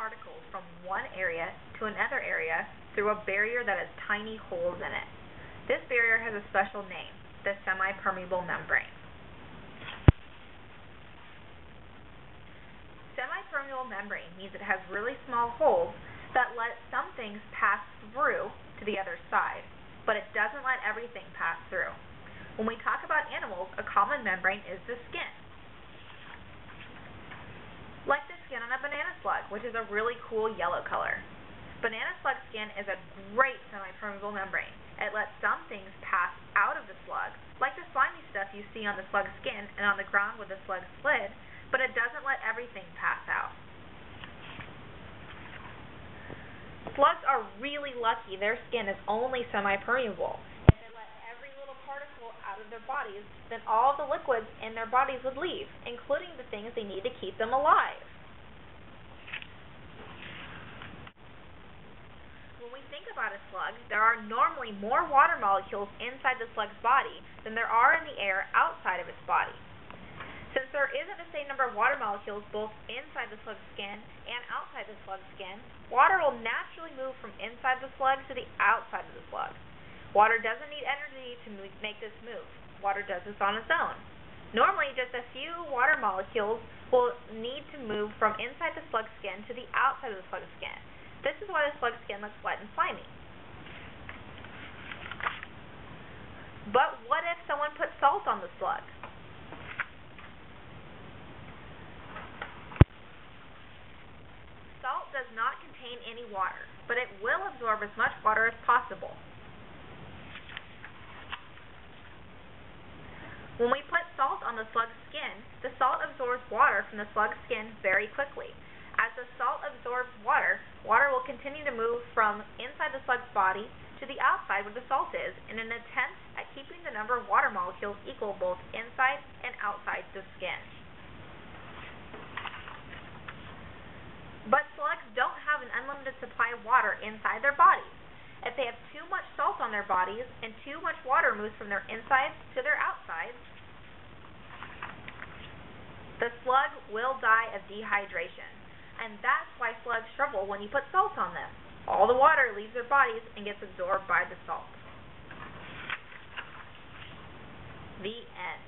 particles from one area to another area through a barrier that has tiny holes in it. This barrier has a special name, the semi-permeable membrane. Semi-permeable membrane means it has really small holes that let some things pass through to the other side, but it doesn't let everything pass through. When we talk about animals, a common membrane is the skin. Like the skin on a banana slug, which is a really cool yellow color. Banana slug skin is a great semi-permeable membrane. It lets some things pass out of the slug, like the slimy stuff you see on the slug's skin and on the ground where the slug slid, but it doesn't let everything pass out. Slugs are really lucky their skin is only semi-permeable. If they let every little particle out of their bodies, then all of the liquids in their bodies would leave, including the things they need to keep them alive. When we think about a slug, there are normally more water molecules inside the slug's body than there are in the air outside of its body. Since there isn't the same number of water molecules both inside the slug's skin and outside the slug's skin, water will naturally move from inside the slug to the outside of the slug. Water doesn't need energy to make this move. Water does this on its own. Normally, just a few water molecules will need to move from inside the slug's skin to the outside of the slug's skin. This is why the slug's skin looks wet and slimy. But what if someone put salt on the slug? Salt does not contain any water, but it will absorb as much water as possible. When we put salt on the slug's skin, the salt absorbs water from the slug's skin very quickly. As the salt absorbs water, water will continue to move from inside the slug's body to the outside where the salt is in an attempt at keeping the number of water molecules equal both inside and outside the skin. But slugs don't have an unlimited supply of water inside their bodies. If they have too much salt on their bodies and too much water moves from their insides to their outsides, the slug will die of dehydration. And that's why slugs struggle when you put salt on them. All the water leaves their bodies and gets absorbed by the salt. The end.